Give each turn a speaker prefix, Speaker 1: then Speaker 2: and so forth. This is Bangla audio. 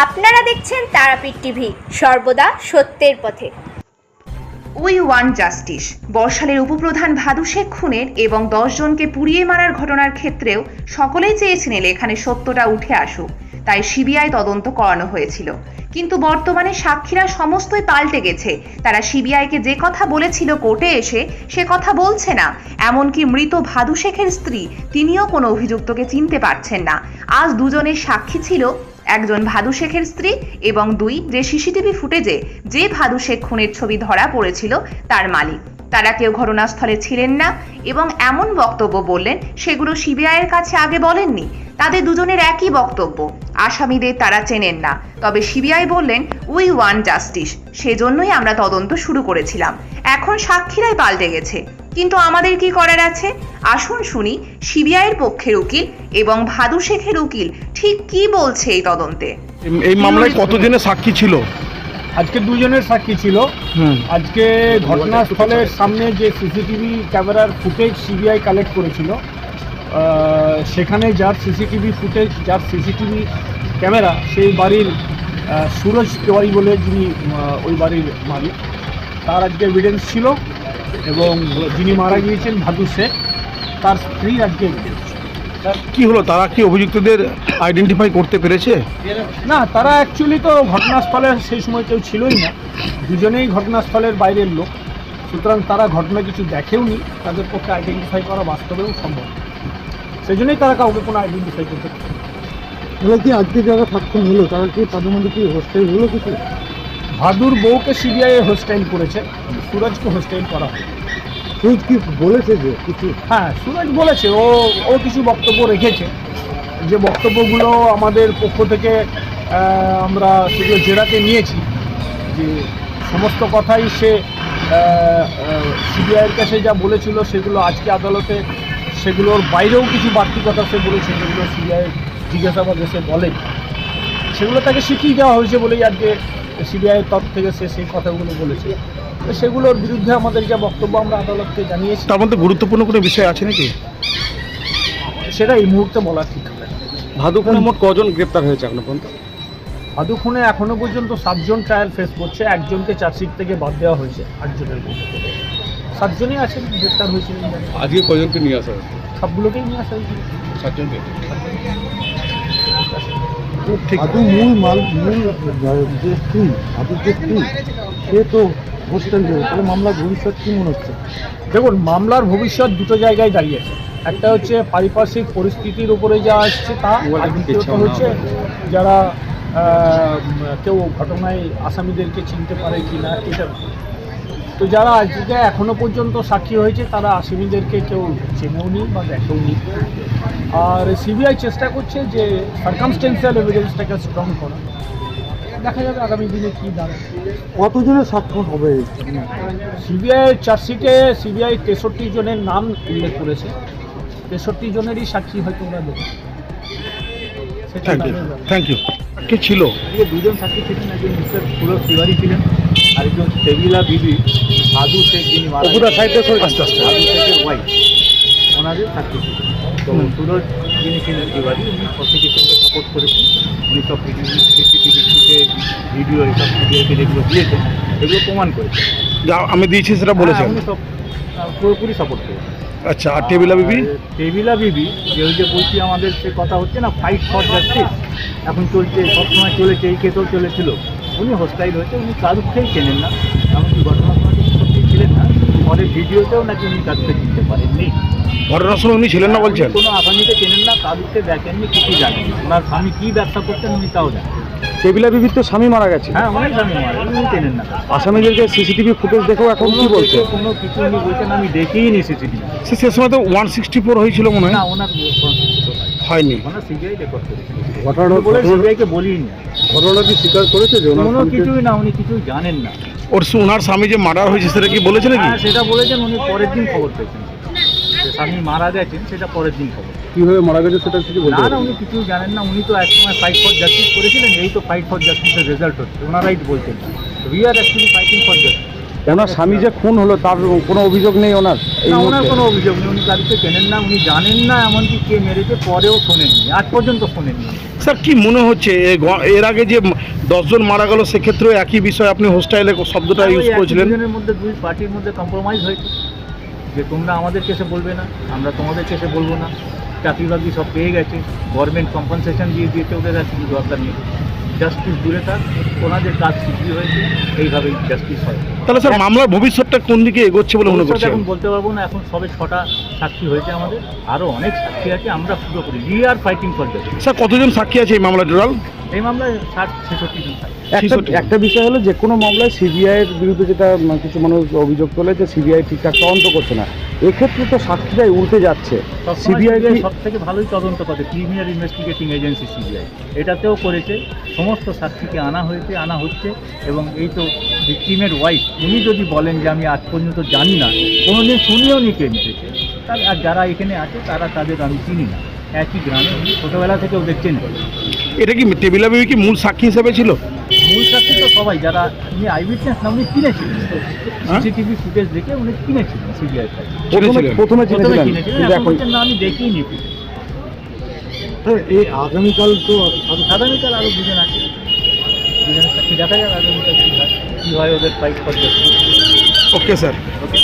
Speaker 1: আপনারা দেখছেন তারাপীঠ টিভি, সর্বদা সত্যের পথে।
Speaker 2: We want justice. বর্ষালের উপপ্রধান ভাদু শেখ খুনের এবং 10 জনকে পুড়িয়ে মারার ঘটনার ক্ষেত্রেও সকলেই চেয়েছিলেন এখানে সত্যটা উঠে আসুক, তাই সিবিআই তদন্ত করানো হয়েছিল। কিন্তু বর্তমানে সাক্ষীরা সমস্তই পাল্টে গেছে। তারা সিবিআইকে যে কথা বলেছিল কোর্টে এসে সে কথা বলছে না। এমনকি মৃত ভাদু শেখের স্ত্রী তিনিও কোনো অভিযুক্তকে চিনতে পারছেন না। আজ দুজনের সাক্ষী ছিল, একজন ভাদু শেখের স্ত্রী এবং দুই যে সিসিটিভি ফুটেজে যে ভাদু শেখ খুনের ছবি ধরা পড়েছিল তার মালিক। তারা কেউ ঘটনাস্থলে ছিলেন না এবং এমন বক্তব্য বললেন সেগুলো সিবিআইয়ের কাছে আগে বলেননি। তাদের দুজনের একই বক্তব্য, আসামিদের তারা চেনেন না, তবে সিবিআই বললেন উই ওয়ান্ট জাস্টিস, সেজন্যই আমরা তদন্ত শুরু করেছিলাম। এখন সাক্ষীরাই পাল্টে গেছে, কিন্তু আমাদের কি করার আছে? আসুন শুনি সিবিআইয়ের পক্ষের উকিল এবং ভাদু শেখের উকিল ঠিক কি বলছে এই তদন্তে।
Speaker 3: এই মামলায় কতজনের সাক্ষী ছিল?
Speaker 4: আজকে দুজনের সাক্ষী ছিল। আজকে ঘটনাস্থলের সামনে যে সিসিটিভি ক্যামেরার ফুটেজ সিবিআই কালেক্ট করেছিল, সেখানে যার সিসিটিভি ফুটেজ, যার সিসিটিভি ক্যামেরা, সেই বাড়ির সুরজ তেওয়ারি বলে যিনি ওই বাড়ির মালিক, তার আজকে এভিডেন্স ছিল। এবং যিনি মারা গিয়েছেন ভাদু শেখ, তার স্ত্রী আজকে এভিডেন্স।
Speaker 3: কি হলো, তারা কি অভিযুক্তদের আইডেন্টিফাই করতে পেরেছে?
Speaker 4: না, তারা অ্যাকচুয়ালি তো ঘটনাস্থলে সেই সময় কেউ ছিলই না, দুজনেই ঘটনাস্থলের বাইরের লোক, সুতরাং তারা ঘটনা কিছু দেখেওনি, তাদের পক্ষে আইডেন্টিফাই করা বাস্তবেও সম্ভব। সেই জন্যই তারা কাউকে কোনো আইডেন্টিফাই করতে পারে।
Speaker 5: এগুলো কি আজকে যারা সাক্ষ্য হলো তারা কি তাদের মধ্যে কি হোস্টেল হলো কিছু?
Speaker 4: ভাদুর বউকে সিবিআই হোস্টাইল করেছে, সুরজকে হোস্টাইল করা হয়।
Speaker 5: সুরজ কি বলেছে যে কিছু?
Speaker 4: হ্যাঁ, সুরজ বলেছে, ও কিছু বক্তব্য রেখেছে, যে বক্তব্যগুলো আমাদের পক্ষ থেকে আমরা সেগুলো জেরাতে নিয়েছি। যে সমস্ত কথাই সে সিবিআইয়ের কাছে যা বলেছিল সেগুলো আজকে আদালতে সেগুলোর বাইরেও কিছু বাড়তি কথা সে বলেছে, যেগুলো সিবিআই জিজ্ঞাসাবাদে সে বলেন, সেগুলো তাকে শিখিয়ে দেওয়া হয়েছে বলেই আজকে সিবিআইয়ের তরফ থেকে সে সেই কথাগুলো বলেছে। তো সেগুলোর বিরুদ্ধে আমাদের যা বক্তব্য আমরা আদালতকে জানিয়েছি।
Speaker 3: তার মধ্যে গুরুত্বপূর্ণ কোনো বিষয় আছে নাকি?
Speaker 4: সেটা এই মুহূর্তে বলা ঠিক হবে।
Speaker 5: ভাদু খুনে মোট কজন গ্রেপ্তার হয়েছে এখনো পর্যন্ত?
Speaker 4: ভাদু খুনে এখনো পর্যন্ত 7 জন ট্রায়াল ফেস করছে, একজনকে চার্জশিট থেকে বাদ দেওয়া হয়েছে। 8 জনের মধ্যে 7 জনই আছেন গ্রেপ্তার হয়েছিলেন।
Speaker 3: আজকে কজনকে নিয়ে আসা হয়েছে?
Speaker 4: সবগুলোকেই নিয়ে আসা হয়েছিল।
Speaker 3: 7 জনকে।
Speaker 5: ভাদু মূল যে স্ত্রী, ভাদুর যে স্ত্রী, সে তো হোস্টেল যাবে, তাহলে মামলার ভবিষ্যৎ কী মনে হচ্ছে?
Speaker 4: দেখুন, মামলার ভবিষ্যৎ দুটো জায়গায় দাঁড়িয়েছে। একটা হচ্ছে পারিপার্শ্বিক পরিস্থিতির উপরে যা আসছে তা, আর দ্বিতীয়ত হচ্ছে যারা কেউ ঘটনায় আসামিদেরকে চিনতে পারে কি না এটা। তো যারা আজকে এখনো পর্যন্ত সাক্ষী হয়েছে তারা আসামিদেরকে কেউ চেনেও নি বা দেখেও নি। আর সিবিআই চেষ্টা করছে যে সার্কামস্টেন্সিয়াল এভিডেন্সটাকে স্ট্রং করা। দেখা যাবে আগামী দিনে কী দাঁড়ায়।
Speaker 5: কতজনের সাক্ষ্য হবে?
Speaker 4: সিবিআইয়ের চার্জশিটে সিবিআই 63 জনের নাম উল্লেখ করেছে। 63 জনেরই সাক্ষী হয়তো ওরা দেবে।
Speaker 3: Thank you. কে ছিল?
Speaker 4: আজকে দুজন সাক্ষী ছিলেন, একজন মিস্টার সুরজ তিওয়ারি ছিলেন, আরেকজন টেবিলা বিবি ভাদু শেখ, যিনি মারা গেছেন,
Speaker 3: আস্তে আস্তে।
Speaker 4: ভাদু শেখের ওয়াইফ, ওনাদের সাক্ষী ছিলেন। তো সুরজ যিনি ছিলেন তিওয়ারি, উনি প্রসিকিউশনকে সাপোর্ট করেছেন। উনি সব সিসিটিভি ফুটেজ, ভিডিও, এসব সিবিআইকে যেগুলো দিয়েছেন এগুলো প্রমাণ করেছেন।
Speaker 3: যা আমি দিয়েছি সেটা বলেছেন?
Speaker 4: উনি সব পুরোপুরি সাপোর্ট করেছেন।
Speaker 3: আচ্ছা, আর টেবিলা বিবি?
Speaker 4: টেবিলা বিবি যে ওই যে বলছি, আমাদের সে কথা হচ্ছে না, ফাইট ফর জাস্টিস এখন চলছে, সবসময় চলেছে, এই কেসও চলেছিল। উনি হোস্টাইল হয়েছে, উনি কারুকেই চেনেন না, এমনকি ঘটনার সময় সত্যি ছিলেন না, পরে ভিডিওতেও নাকি উনি কারুকে চিনতে পারেননি।
Speaker 3: ঘটনার সময় উনি ছিলেন না বলছেন?
Speaker 4: কোনো আসামিকে চেনেন না, কারুকে দেখেননি, কিছু জানেন। ওনার স্বামী কী ব্যবসা করতেন উনি তাও জানেন।
Speaker 5: টেবিলা বিবির তো স্বামী মারা গেছে।
Speaker 4: হ্যাঁ, অনেক স্বামী মারা, উনি চেনেন না।
Speaker 5: আসামিদেরকে সিসিটিভি ফুটেজ দেখেও এখন কি বলছে?
Speaker 4: কোনো কিছু উনি বলছেন আমি দেখেই নি সিসিটিভি।
Speaker 3: সে সময় তো 164 হয়েছিল মনে হয়।
Speaker 4: না, ওনার
Speaker 3: হয়নি।
Speaker 4: ওনার সিবিআই রেকর্ড করেছিল।
Speaker 5: ঘটনা
Speaker 4: বলে সিবিআইকে বলিনি।
Speaker 5: ঘটনা কি স্বীকার করেছে যে
Speaker 4: কোনো কিছুই না, উনি কিছুই জানেন না।
Speaker 3: ওনার স্বামী যে মার্ডার হয়েছে সেটা কি বলেছে নাকি?
Speaker 4: হ্যাঁ, সেটা বলেছেন, উনি পরের দিন খবর পেয়েছেন। যে স্বামী মারা গেছেন সেটা পরের দিন খবর।
Speaker 5: কিভাবে মারা গেছে সেটা কিছু বলতে
Speaker 4: না
Speaker 5: পারবেন?
Speaker 4: উনি কিছুই জানেন না। উনি তো একসময় ফাইট ফর জাস্টিস করেছিলেন, এই তো ফাইট ফর জাস্টিসের রেজাল্ট হচ্ছে, ওনারাই বলছেন। We are actually fighting for justice.
Speaker 5: ওনার স্বামী যে খুন হলো তার কোনো অভিযোগ নেই ওনার এই
Speaker 4: না, ওনার
Speaker 5: মুহূর্তে?
Speaker 4: কোনো অভিযোগ নেই, উনি গাড়িতে চেনেন না, উনি জানেন না, এমনকি কে মেরেছে পরেও শোনেননি, আজ পর্যন্ত শোনেননি।
Speaker 3: স্যার কি মনে হচ্ছে এর আগে যে 10 জন মারা গেল সেক্ষেত্রেও একই বিষয় আপনি হোস্টাইলে শব্দটা ইউজ করেছিলেন?
Speaker 4: দুজনের মধ্যে দুই পার্টির মধ্যে কম্প্রোমাইজ হয়েছে যে তোমরা আমাদের কেসে বলবে না, আমরা তোমাদের কেসে বলবো না, চাকরি বাকরি সব পেয়ে গেছে, গভর্নমেন্ট কম্পনসেশন দিয়ে দিয়েছে ওদের আর কিছু দরকার নেই, জাস্টিস দূরে থাক, ওনাদের কাজ শিগগির হয়েছে, এইভাবেই জাস্টিস হয়।
Speaker 3: তাহলে স্যার মামলার ভবিষ্যৎটা কোন দিকে এগোচ্ছে বলে মনে
Speaker 4: ভবিষ্যৎ
Speaker 3: করছেন?
Speaker 4: এখন বলতে পারবো না, এখন সবে 6টা সাক্ষী হয়েছে আমাদের, আরও অনেক সাক্ষী আছে, আমরা পুরোপুরি we are fighting for justice.
Speaker 3: Sir কতজন সাক্ষী আছে এই মামলা টোটাল?
Speaker 4: এই মামলায় 60-66 জন থাকে।
Speaker 5: একটা বিষয় হলো যে কোনো মামলায় সিবিআইয়ের বিরুদ্ধে যেটা কিছু মানুষ অভিযোগ তোলে যে সিবিআই ঠিকঠাক তদন্ত করছে না, এক্ষেত্রে তো সাক্ষীরাই উল্টে যাচ্ছে।
Speaker 4: সিবিআই
Speaker 5: সিবিআই
Speaker 4: সব থেকে ভালোই তদন্ত করে, প্রিমিয়ার ইনভেস্টিগেটিং এজেন্সি সিবিআই, এটাতেও করেছে, সমস্ত সাক্ষীকে আনা হয়েছে, আনা হচ্ছে, এবং এই তো ভিকটিমের ওয়াইফ, উনি যদি বলেন যে আমি আজ পর্যন্ত জানি না, কোনোদিন শুনিও নি কে মেরেছে, তাহলে আর যারা এখানে আছে তারা তাদের আমি চিনি না, একই গ্রামে উনি ছোটোবেলা থেকে ওদের চেনে।
Speaker 3: এটা কি টেবিলা বেবি কি মূল সাক্ষী হিসেবে ছিল?
Speaker 4: মূল সাক্ষী তো সবাই, যারা উনি আইউইটনেস না, উনি কিনেছিলেন,
Speaker 3: হ্যাঁ?
Speaker 4: সিসিটিভি ফুটেজ দেখে উনি কিনেছিলেন সিবিআই কাছে,
Speaker 3: চিনেছিলেন?
Speaker 5: প্রথমে
Speaker 4: প্রথমে
Speaker 5: চিনেছিলেন
Speaker 4: কিনেছিলেন,
Speaker 5: কিন্তু
Speaker 4: এখন
Speaker 5: এখন
Speaker 4: বলছেন না আমি দেখিনি ফুটেজ।
Speaker 5: এই আগামীকাল তো
Speaker 4: আগামীকাল আরও দুজন আছে, দুজনের সাক্ষী দেখা যাক আগামীকাল কী হয় ওদের ফাইট করতে।
Speaker 3: Okay sir.
Speaker 4: ওকে।